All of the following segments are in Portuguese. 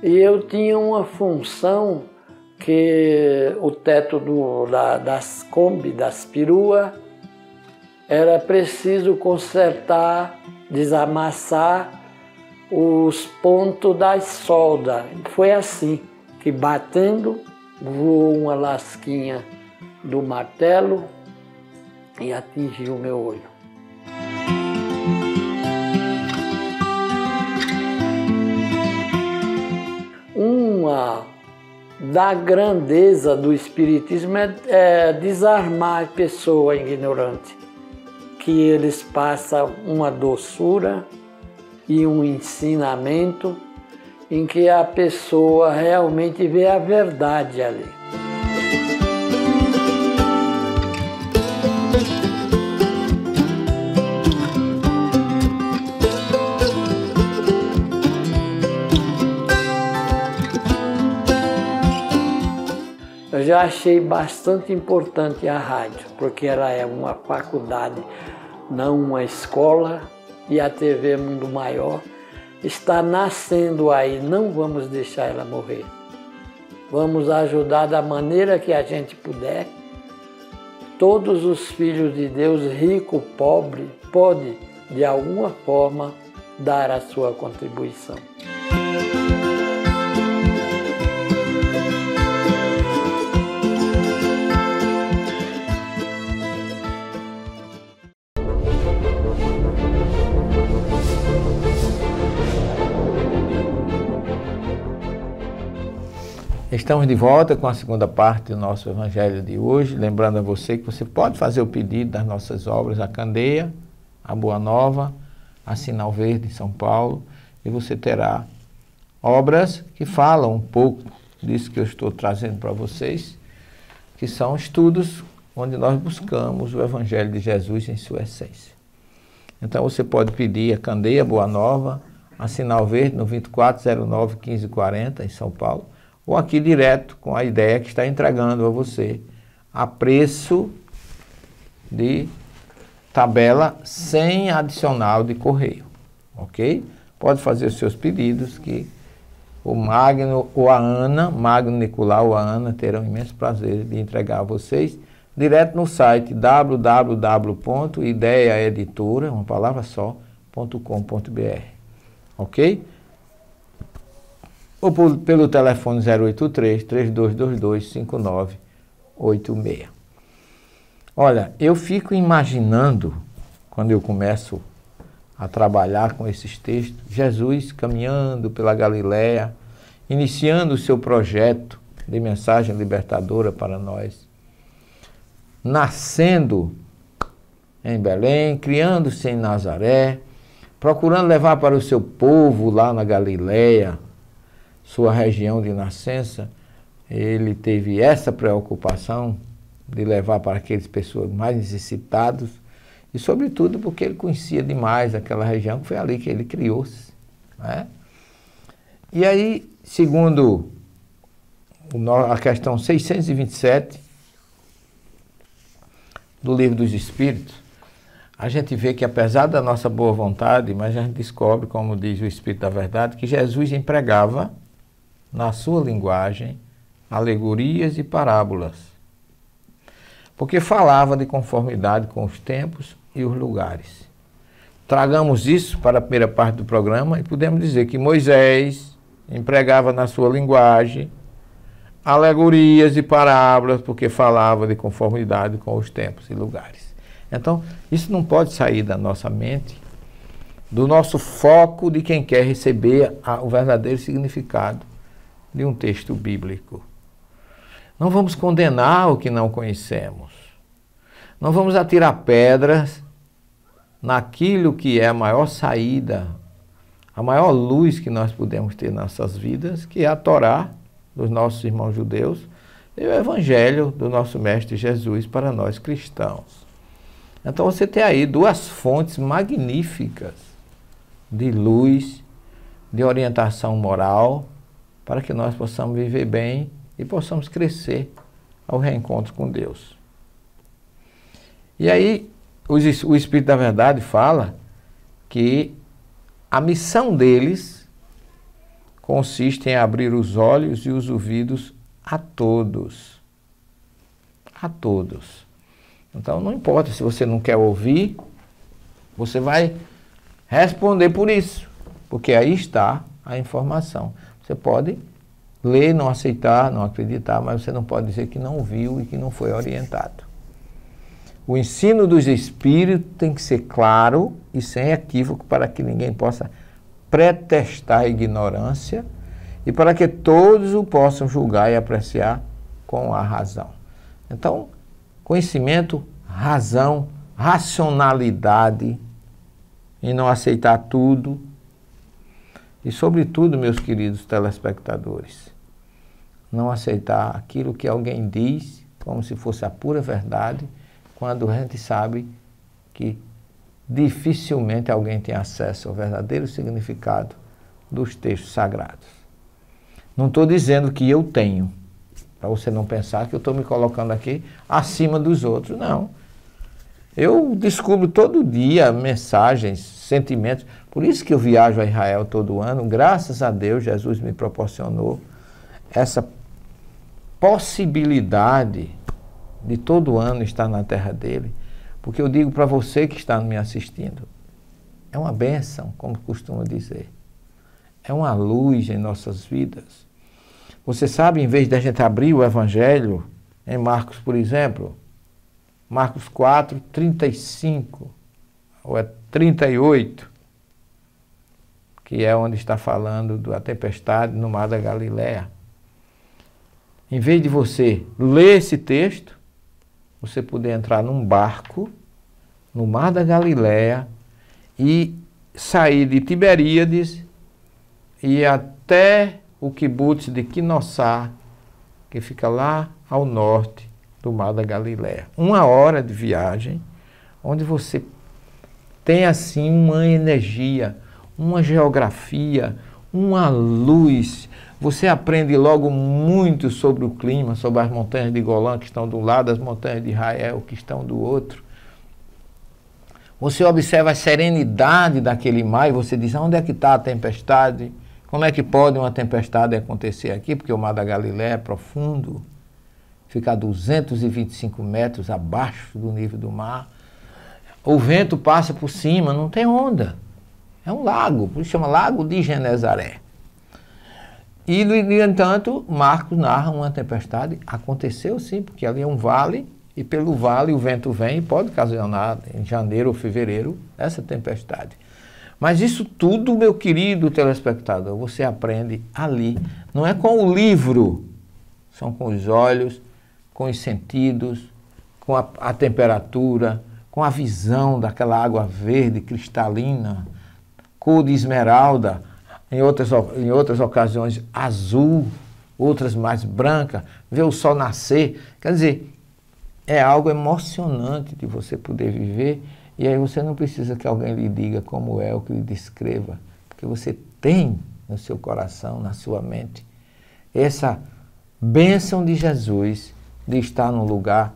E eu tinha uma função que o teto das Kombi, das peruas, era preciso consertar, desamassar os pontos das soldas. Foi assim, que batendo, voou uma lasquinha do martelo e atingiu o meu olho. Uma da grandeza do Espiritismo é desarmar a pessoa ignorante, que eles passam uma doçura e um ensinamento em que a pessoa realmente vê a verdade ali. Eu já achei bastante importante a rádio, porque ela é uma faculdade, não uma escola, e a TV Mundo Maior está nascendo aí, não vamos deixar ela morrer. Vamos ajudar da maneira que a gente puder. Todos os filhos de Deus, rico, pobre, pode, de alguma forma, dar a sua contribuição. Estamos de volta com a segunda parte do nosso Evangelho de hoje, lembrando a você que você pode fazer o pedido das nossas obras, a Candeia, a Boa Nova, a Sinal Verde em São Paulo, e você terá obras que falam um pouco disso que eu estou trazendo para vocês, que são estudos onde nós buscamos o Evangelho de Jesus em sua essência. Então você pode pedir a Candeia, Boa Nova, a Sinal Verde no 2409-1540 em São Paulo, ou aqui direto com a ideia que está entregando a você a preço de tabela sem adicional de correio, ok? Pode fazer os seus pedidos que o Magno ou a Ana, Magno Nicolau ou a Ana terão imenso prazer de entregar a vocês direto no site www.ideiaeditora, uma palavra só, .com.br, ok? Ou pelo telefone 083-3222-5986. Olha, eu fico imaginando, quando eu começo a trabalhar com esses textos, Jesus caminhando pela Galileia, iniciando o seu projeto de mensagem libertadora para nós, nascendo em Belém, criando-se em Nazaré, procurando levar para o seu povo lá na Galileia, sua região de nascença. Ele teve essa preocupação de levar para aquelas pessoas mais necessitadas e, sobretudo, porque ele conhecia demais aquela região, que foi ali que ele criou-se, né? E aí, segundo a questão 627 do Livro dos Espíritos, a gente vê que, apesar da nossa boa vontade, mas a gente descobre, como diz o Espírito da Verdade, que Jesus empregava na sua linguagem alegorias e parábolas, porque falava de conformidade com os tempos e os lugares. Tragamos isso para a primeira parte do programa e podemos dizer que Moisés empregava na sua linguagem alegorias e parábolas, porque falava de conformidade com os tempos e lugares. Então, isso não pode sair da nossa mente, do nosso foco de quem quer receber o verdadeiro significado de um texto bíblico. Não vamos condenar o que não conhecemos. Não vamos atirar pedras naquilo que é a maior saída, a maior luz que nós podemos ter nas nossas vidas, que é a Torá dos nossos irmãos judeus e o Evangelho do nosso Mestre Jesus para nós cristãos. Então você tem aí duas fontes magníficas de luz, de orientação moral, para que nós possamos viver bem e possamos crescer ao reencontro com Deus. E aí o Espírito da Verdade fala que a missão deles consiste em abrir os olhos e os ouvidos a todos. A todos. Então não importa se você não quer ouvir, você vai responder por isso, porque aí está a informação. Você pode ler, não aceitar, não acreditar, mas você não pode dizer que não viu e que não foi orientado. O ensino dos Espíritos tem que ser claro e sem equívoco para que ninguém possa pretextar a ignorância e para que todos o possam julgar e apreciar com a razão. Então, conhecimento, razão, racionalidade e não aceitar tudo. E, sobretudo, meus queridos telespectadores, não aceitar aquilo que alguém diz como se fosse a pura verdade, quando a gente sabe que dificilmente alguém tem acesso ao verdadeiro significado dos textos sagrados. Não estou dizendo que eu tenho, para você não pensar que eu estou me colocando aqui acima dos outros, não. Eu descubro todo dia mensagens, sentimentos. Por isso que eu viajo a Israel todo ano. Graças a Deus, Jesus me proporcionou essa possibilidade de todo ano estar na terra dele. Porque eu digo para você que está me assistindo, é uma bênção, como costumo dizer. É uma luz em nossas vidas. Você sabe, em vez de a gente abrir o Evangelho, em Marcos, por exemplo, Marcos 4, 35, ou é 38, que é onde está falando da tempestade no mar da Galileia. Em vez de você ler esse texto, você poder entrar num barco no mar da Galileia e sair de Tiberíades e ir até o quibutz de Quinossá, que fica lá ao norte do mar da Galileia. 1 hora de viagem, onde você tem assim uma energia, uma geografia, uma luz. Você aprende logo muito sobre o clima, sobre as montanhas de Golã que estão de um lado, as montanhas de Israel que estão do outro. Você observa a serenidade daquele mar e você diz, onde é que está a tempestade? Como é que pode uma tempestade acontecer aqui? Porque o mar da Galileia é profundo, fica a 225 metros abaixo do nível do mar. O vento passa por cima, não tem onda. É um lago, por isso chama Lago de Genezaré. E, no entanto, Marcos narra uma tempestade. Aconteceu sim, porque ali é um vale, e pelo vale o vento vem e pode ocasionar, em janeiro ou fevereiro, essa tempestade. Mas isso tudo, meu querido telespectador, você aprende ali. Não é com o livro, são com os olhos, com os sentidos, com a temperatura, com a visão daquela água verde, cristalina, cor de esmeralda, em outras ocasiões azul, outras mais branca, ver o sol nascer. Quer dizer, é algo emocionante de você poder viver, e aí você não precisa que alguém lhe diga como é, ou que lhe descreva, porque você tem no seu coração, na sua mente, essa bênção de Jesus de estar num lugar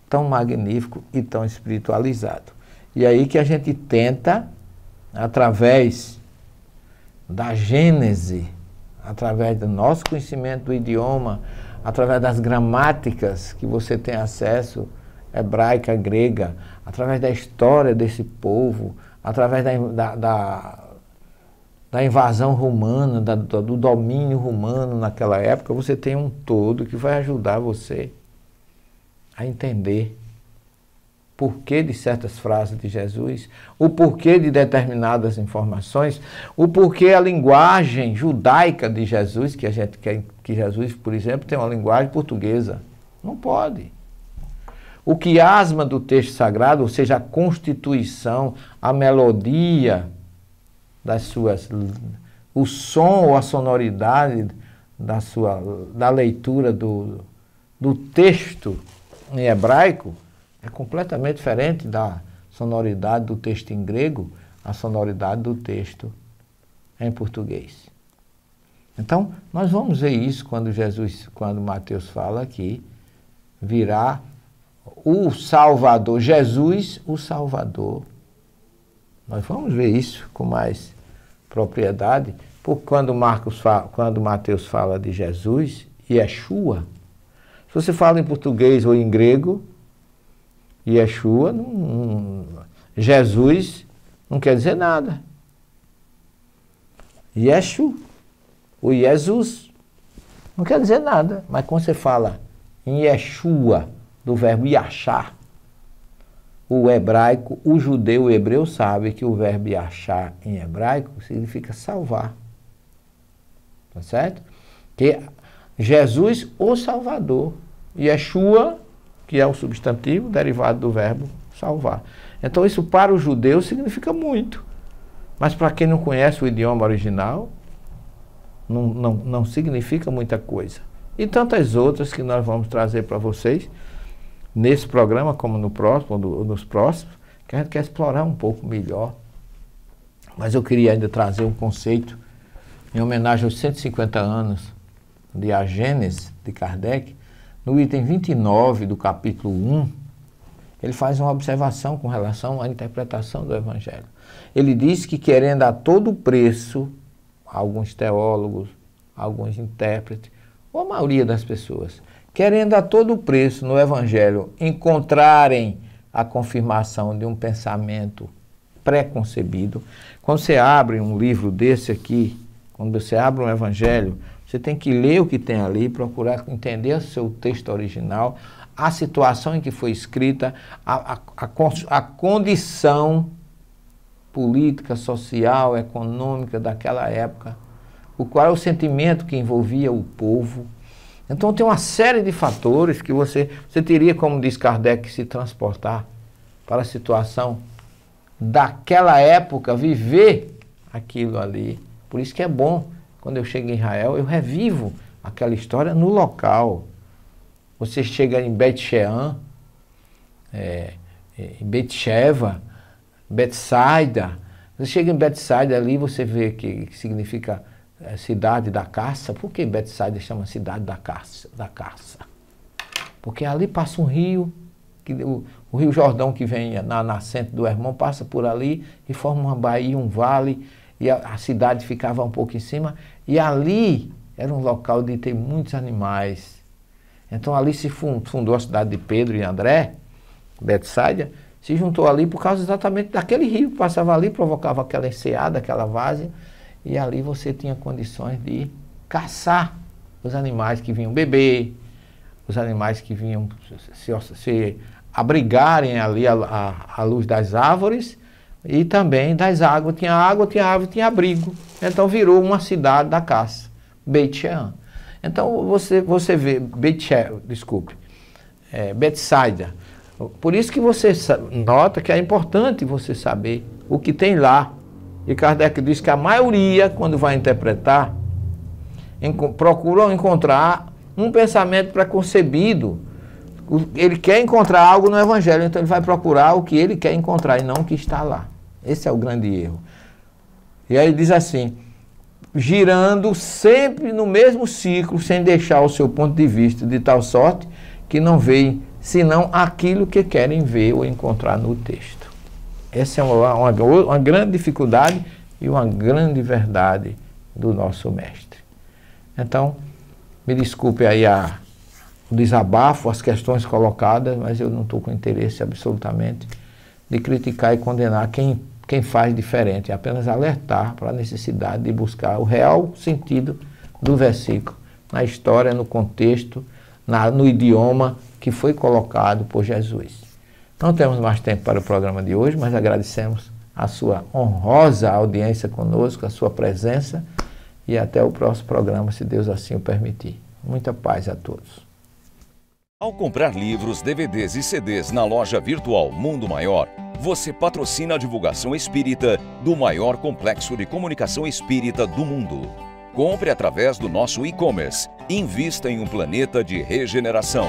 tão magnífico e tão espiritualizado. E aí que a gente tenta, através da Gênese, através do nosso conhecimento do idioma, através das gramáticas que você tem acesso, hebraica, grega, através da história desse povo, através da invasão romana, do domínio romano naquela época, você tem um todo que vai ajudar você a entender o porquê de certas frases de Jesus, o porquê de determinadas informações, o porquê a linguagem judaica de Jesus, que a gente quer que Jesus, por exemplo, tenha uma linguagem portuguesa. Não pode. O quiasma do texto sagrado, ou seja, a constituição, a melodia das suas, o som ou a sonoridade da leitura do texto em hebraico, é completamente diferente da sonoridade do texto em grego, a sonoridade do texto em português. Então, nós vamos ver isso quando Mateus fala que virá o Salvador, Jesus, o Salvador. Nós vamos ver isso com mais propriedade Porque quando Mateus fala de Jesus, Yeshua, se você fala em português ou em grego, Yeshua, Jesus não quer dizer nada. Yeshu, o Jesus, não quer dizer nada. Mas quando você fala em Yeshua, do verbo yachar, o hebraico, o judeu, o hebreu sabe que o verbo yachar em hebraico significa salvar. Tá certo? Que Jesus, o Salvador. Yeshua, que é o substantivo derivado do verbo salvar. Então isso para o judeu significa muito. Mas para quem não conhece o idioma original, não significa muita coisa. E tantas outras que nós vamos trazer para vocês, nesse programa, como no próximo, nos próximos, que a gente quer explorar um pouco melhor. Mas eu queria ainda trazer um conceito, em homenagem aos 150 anos de A Gênese, de Kardec, no item 29 do capítulo 1, ele faz uma observação com relação à interpretação do Evangelho. Ele diz que, querendo a todo preço, alguns teólogos, alguns intérpretes, ou a maioria das pessoas, querendo a todo preço no Evangelho encontrarem a confirmação de um pensamento pré-concebido. Quando você abre um livro desse aqui, quando você abre um Evangelho, você tem que ler o que tem ali, procurar entender o seu texto original, a situação em que foi escrita, a condição política, social, econômica daquela época, qual é o sentimento que envolvia o povo. Então tem uma série de fatores que você teria, como diz Kardec, se transportar para a situação daquela época, viver aquilo ali. Por isso que é bom, quando eu chego em Israel, eu revivo aquela história no local. Você chega em Bet Shean, em Bet-Sheva, Betsaida. Você chega em Betsaida ali, você vê que significa cidade da caça. Por que Betsaida chama cidade da caça? Porque ali passa um rio, o Rio Jordão, que vem na nascente do Hermon, passa por ali e forma uma baía, um vale, e a cidade ficava um pouco em cima. E ali era um local de ter muitos animais. Então ali se fundou a cidade de Pedro e André, Betsaida, se juntou ali por causa exatamente daquele rio que passava ali, provocava aquela enseada, aquela várzea, e ali você tinha condições de caçar os animais que vinham beber, os animais que vinham se abrigarem ali à luz das árvores e também das águas. Tinha água, tinha árvore, tinha abrigo. Então virou uma cidade da caça, Beit Shean. Então você vê, Betsaida. Por isso que você nota que é importante você saber o que tem lá. E Kardec diz que a maioria, quando vai interpretar, procuram encontrar um pensamento preconcebido. Ele quer encontrar algo no Evangelho, então ele vai procurar o que ele quer encontrar e não o que está lá. Esse é o grande erro. E aí ele diz assim, girando sempre no mesmo ciclo, sem deixar o seu ponto de vista, de tal sorte que não veem senão aquilo que querem ver ou encontrar no texto. Essa é uma grande dificuldade e uma grande verdade do nosso mestre. Então, me desculpe aí o desabafo, as questões colocadas, mas eu não estou com interesse absolutamente de criticar e condenar quem faz diferente, é apenas alertar para a necessidade de buscar o real sentido do versículo, na história, no contexto, no idioma que foi colocado por Jesus. Não temos mais tempo para o programa de hoje, mas agradecemos a sua honrosa audiência conosco, a sua presença, e até o próximo programa, se Deus assim o permitir. Muita paz a todos. Ao comprar livros, DVDs e CDs na loja virtual Mundo Maior, você patrocina a divulgação espírita do maior complexo de comunicação espírita do mundo. Compre através do nosso e-commerce. Invista em um planeta de regeneração.